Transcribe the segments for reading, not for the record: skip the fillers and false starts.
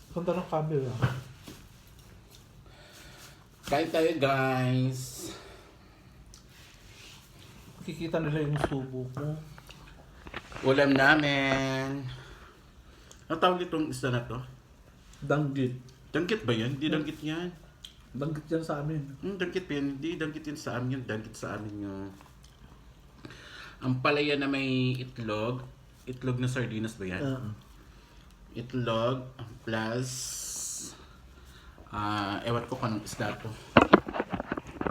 Ganda ng camera. Kain tayo guys. Kikita nila yung subo ko. Ulam namin. Ang tawag itong isa na to? Danggit. Danggit ba yan? Hindi danggit yan. Danggit yan sa amin. Danggit yan. Hindi danggit yan sa amin. Yung danggit sa amin yung... Ang palaya na may itlog. Itlog na sardinas ba yan? Itlog plus... ewan ko kung anong isda to.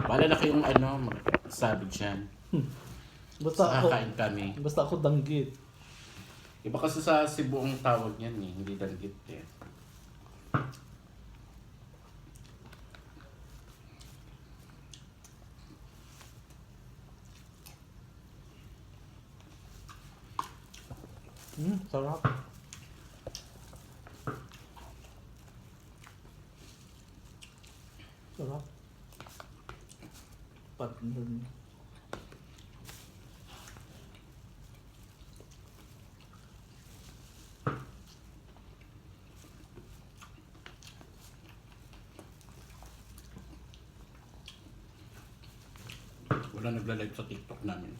Bala na kayong magsabi dyan. Basta ako, Kakain kami. basta ako danggit. Iba kasi sa Cebu ang tawag niyan eh. Hindi danggit eh. Sarap. Sarap. Patlan. Wala nagla-live sa TikTok namin.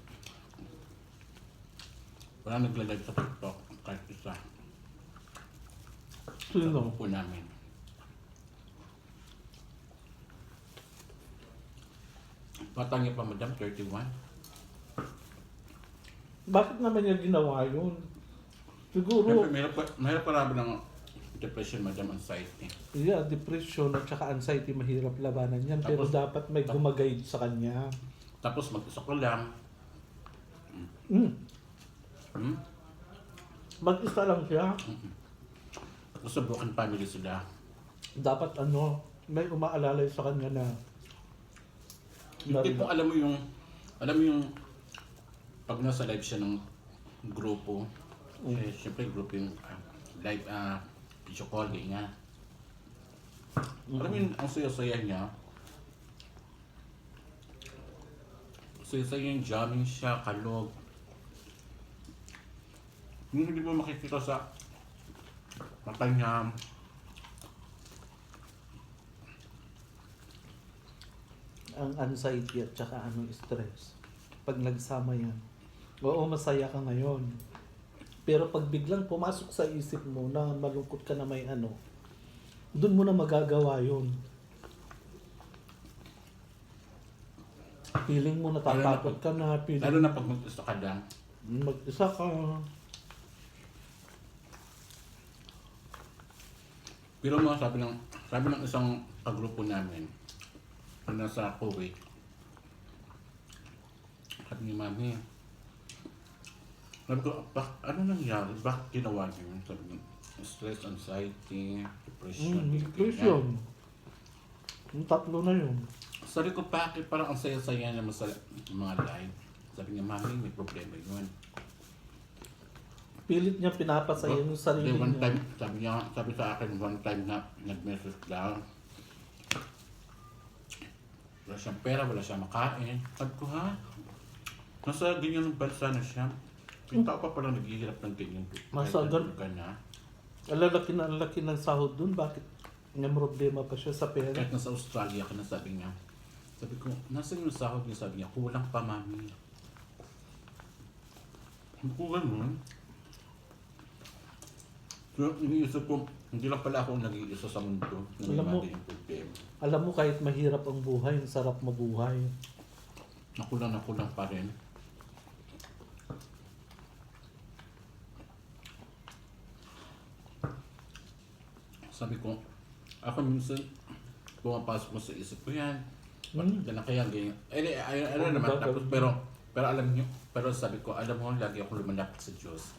Wala nagla-live sa TikTok kahit isa. Sa Sino? grupo namin. Batang niya pa madam, 31. Bakit naman niya ginawa yun? Siguro, Siyempre, mahirap pa ng depression, madam, anxiety. yeah, depression at saka anxiety, mahirap labanan yan. Pero Tapos- dapat may gumaguide sa kanya. Tapos mag-isa ko lang. Mm. Hmm? Mag-isa lang siya. Tapos sa broken family sila. Dapat may umaalalay sa kanya na Yung tipong alam mo yung pag nasa live siya ng grupo, eh, syempre grupo yung live video call niya. Alam mo yung ang saya-saya niya. Saya-saya yung jamming siya, kalog. Yung hindi mo makikita sa mata niya. ang anxiety at saka stress. Pag nagsama yan, oo, masaya ka ngayon. Pero pag biglang pumasok sa isip mo na malungkot ka na may doon mo na magagawa yun. Feeling mo natatakot ka na, Lalo feeling na pag mag-isa ka lang. mag-isa ka. Pero mo sabi ng isang kagrupo namin, na nasa Kuwait, sabi ni Mami, sabi ko, ano nangyari? Bakit ginawa niyo yun? Sabi niya, stress, anxiety, depression, Depression. Yung tatlo na yun. Sabi ko, bakit parang ang saya-saya naman sa mga live? Sabi niya, Mami, may problema yun. Pilit niya pinapasaya yung sarili One niya. time, sabi sa akin, one time na nag-message lang, wala siyang pera, wala siyang makain. Sabi ko, ha? Nasa ganyan bansa na siya. Yung tao pa palang naghihirap ng ganyan. Nasa na. Ang laki ng sahod dun, bakit may problema pa siya sa pera? Kahit nasa Australia ka na, sabi niya. Sabi ko, nasa yung sahod niya? Sabi niya, kulang pa, Mami. Hindi ko ganun. So, iniisip ko, hindi lang pala ako nag-iisa sa mundo na may Alam mo- mga yung problema. Alam mo, kahit mahirap ang buhay, ang sarap mabuhay. Nakulang pa rin. Sabi ko, ako minsan, pumapasok mo sa isip ko yan. Bakit na kaya ganyan? Ano naman, tapos, pero alam niyo, pero sabi ko, alam mo, lagi ako lumalapit sa Diyos.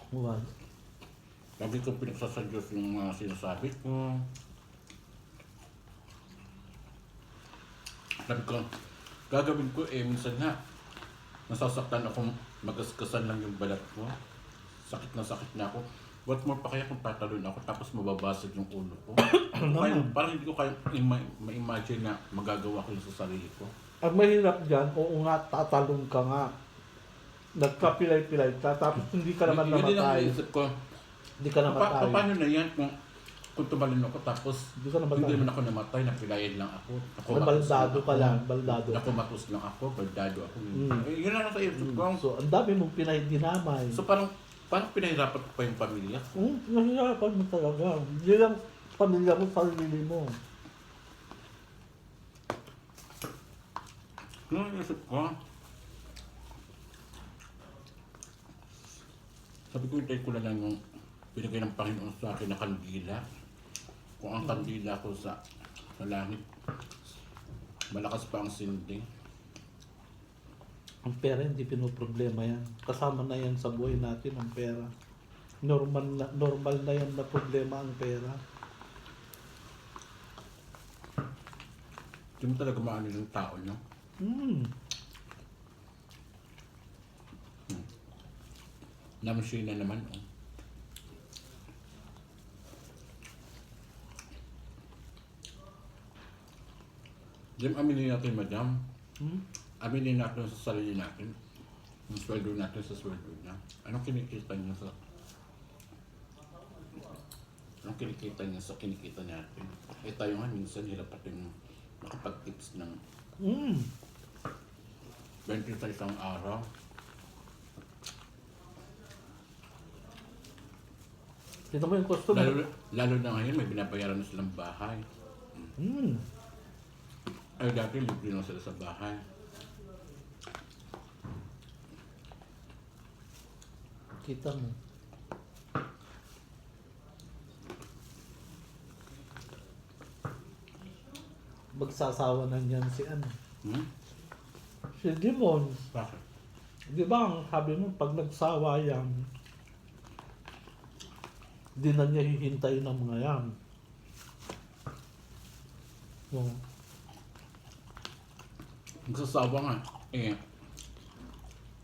Wow. Lagi ko pinagsa sa Diyos yung mga sinasabi ko. Sabi ko, gagawin ko minsan nga, nasasaktan ako, magaskasan lang yung balat ko. Sakit na ako. What more pa kaya kung tatalon ako tapos mababasag yung ulo ko? Parang hindi ko kaya ma-imagine na magagawa ko yun sa sarili ko. Ang mahirap dyan, oo nga, tatalon ka nga. Nagkapilay-pilay ka, tapos hindi ka naman Yun din ang namatay. naisip ko. Hindi ka namatay. Paano na yan kung tumalon ako tapos Hindi ka namatay. hindi man ako namatay, napilayan lang ako. Baldado ka lang, baldado. Nakumatos lang ako, baldado ako. Mm. Eh, yun lang sa isip ko. So, ang dami mong dinamay. So parang pinahirapan ko pa yung pamilya. Nahihirapan mo talaga. Hindi lang pamilya mo, sarili mo. Yung isip ko, sabi ko, hintay ko na lang yung binigay ng Panginoon sa akin na kandila. Kung ang kandila ko sa langit, malakas pa ang sindi. Ang pera hindi pinoproblema yan. Kasama na yan sa buhay natin ang pera. Normal na yan na problema ang pera. Hindi mo talaga maano yung tao, no? Namasya na naman, oh. Jim, aminin natin, madam. Aminin natin sa sarili natin. Yung sweldo natin sa sweldo niya. Anong kinikita niya sa... Anong kinikita niya sa kinikita natin? Eh tayo nga, minsan hirap natin makapag-tips ng 20 sa isang araw. Tignan mo yung customer. Lalo na ngayon, may binabayaran na silang bahay. Ay, dati libre na sila sa bahay. Kita mo. Magsasawa na niyan si ano. Si Dimon. Bakit? Di ba ang sabi mo, pag nagsawa yan, di na niya hihintayin ng mga yan. So, Magsasawa nga. Eh,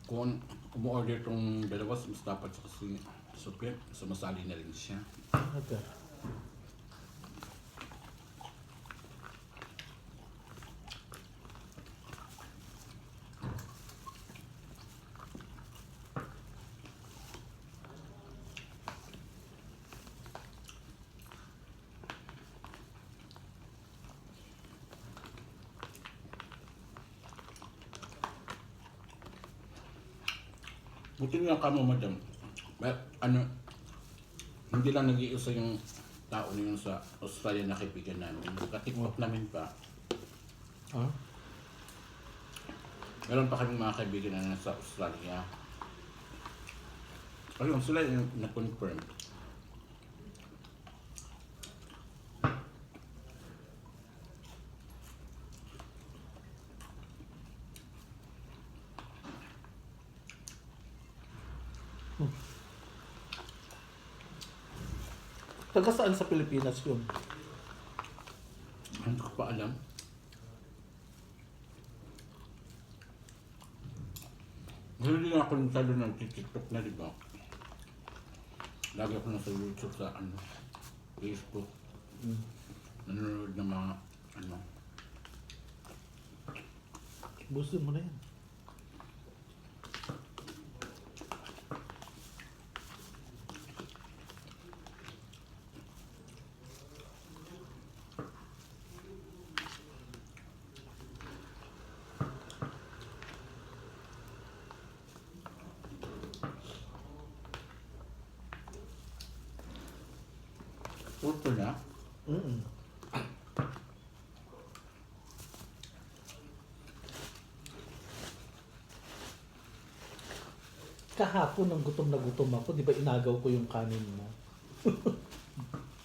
kung umu-order itong dalawa, mas dapat sa kasi supir, sumasali na rin siya. okay. Buti nga ka mo, madam. Ano, hindi lang nag-iusa yung tao na yun sa Australia na kaibigan namin. Katikmok namin pa. Huh? Meron pa kaming mga kaibigan na nasa Australia. Ayun, sila yung na-confirm. Taga saan sa Pilipinas yun? Hindi ko pa alam. Hindi nga ako nagtalo ng TikTok na, di ba? Lagi ako nasa YouTube sa Facebook. Nanonood ng mga Gusto mo na yan. Puto na. Kahapon nang gutom na gutom ako, di ba inagaw ko yung kanin mo?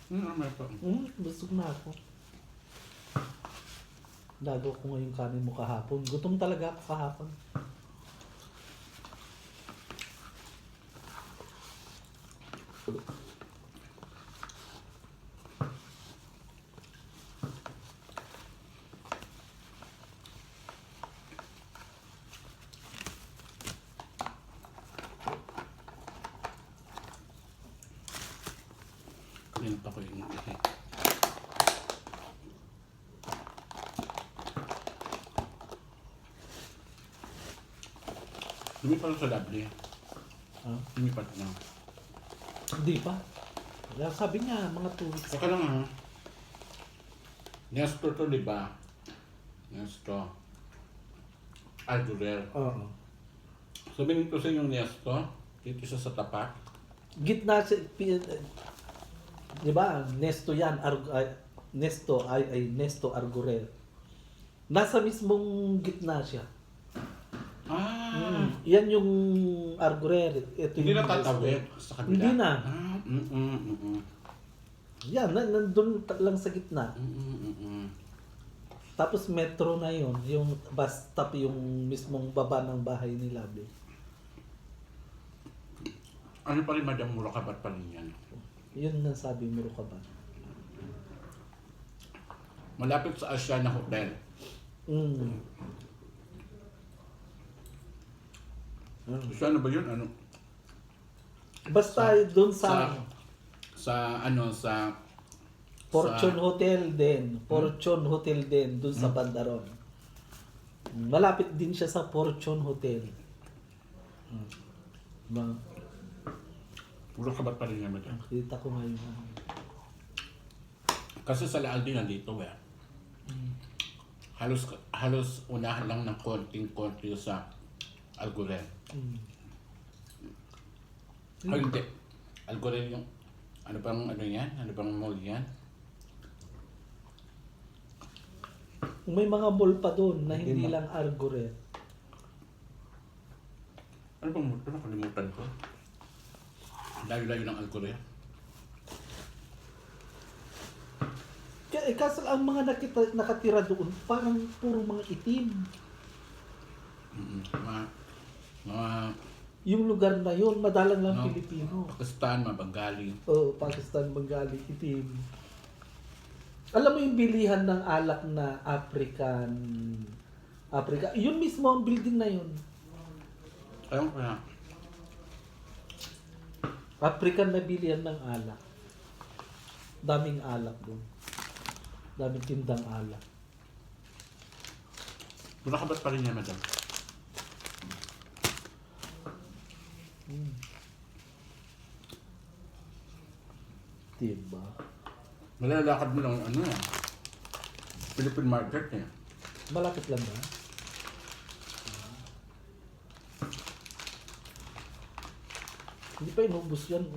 May pa. Busog na ako. Inagaw ko nga yung kanin mo kahapon. Gutom talaga ako kahapon. Kanina pa ko yung ihi. Lumipat sa Lovely. Ha? Lumipat na. Hindi pa. Sabi niya, mga 2 weeks. Saka lang ha. Nestor to, di ba? Nestor. Aldurer. Oo. Sabihin ko sa inyo Nestor, dito siya sa tapat. Gitna si di ba? Nesto yan, Nesto ay Nesto Argurer. Nasa mismong gitna siya. Yan yung Argurer. Ito Hindi yung na tatawid Nesto. sa kabila. Hindi na. Mm. Yan, nandun lang sa gitna. Mm. Tapos metro na yun, yung bus stop, yung mismong baba ng bahay ni Labi. Ano pa rin, Madam Murakabat pa rin yan. Yun ang sabi mo ka ba? Malapit sa Asiana Hotel. Asiana ba yun? Ano? Basta doon sa Fortune Hotel din. Fortune Hotel din, doon sa Bandaron. Malapit din siya sa Fortune Hotel. Murakabat pa rin yan, Madam. Kita ko ngayon. Kasi sa Laal din nandito eh. Halos unahan lang ng konting-konti sa Algoren. Ay hindi. Algoren yung ano bang mall yan? May mga mall pa doon na hindi Hindi lang Argure. Ano bang mall? Nakalimutan ko. Layo-layo ng Algoren. Kaso ang mga nakatira doon, parang puro mga itim. Mga Yung lugar na yun, madalang lang No. Pilipino. Pakistan, mga Bengali. Pakistan, Bengali, itim. Alam mo yung bilihan ng alak na Africa. Yun mismo ang building na yun. Ayun ko na. African na bilihan ng alak. Daming alak doon. Daming tindang alak. Murakabat pa rin yan, Madam. Diba? Malalakad mo lang Philippine market eh. Malapit lang ba? Hindi pa inubos yan.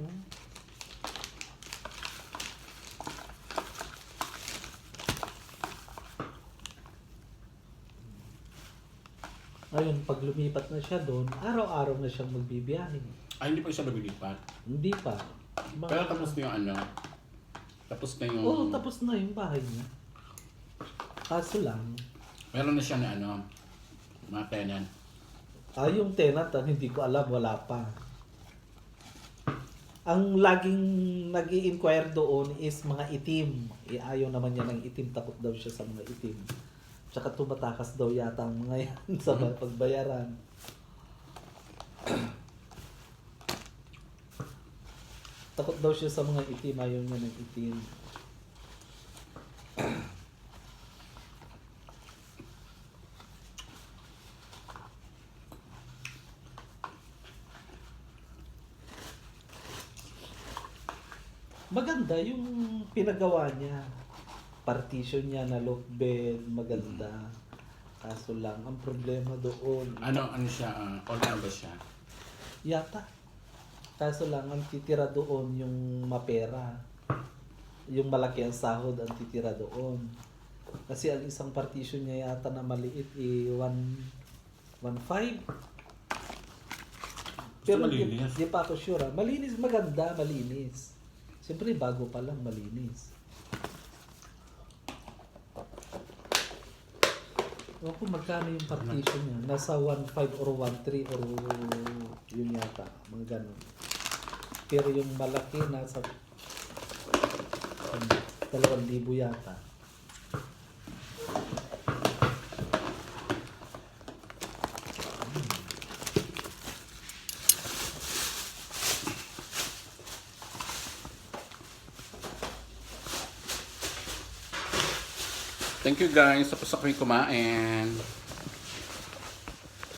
Ayun, pag lumipat na siya doon, araw-araw na siyang magbibiyahe. Ay, hindi pa siya lumilipat. Hindi pa. Pero tapos na yung tapos na yung... Oo, tapos na yung bahay niya. Kaso lang, Meron na siya na mga tenant. yung tenant, hindi ko alam, wala pa. Ang laging nag-i-inquire doon is mga itim. Ayaw naman niya ng itim, takot daw siya sa mga itim. Tsaka tumatakas daw yata ang mga yan sa pagbayaran. Takot daw siya sa mga itim, ayaw niya ng itim. Maganda yung pinagawa niya. Partition niya na loft bed, maganda. Kaso lang, ang problema doon, Ano siya, all ba siya? yata. Kaso lang, ang titira doon yung mapera. Yung malaki ang sahod ang titira doon. Kasi ang isang partition niya yata na maliit, 1.5. Pero malinis. di pa ako sure. Malinis, maganda, malinis. Siyempre, bago pa lang, malinis. Ewan ko magkano yung partition niya. Nasa 1.5 or 1.3 or yun yata. Mga ganun. Pero yung malaki nasa 2,000 yata. Thank you guys. Tapos na kami kumain.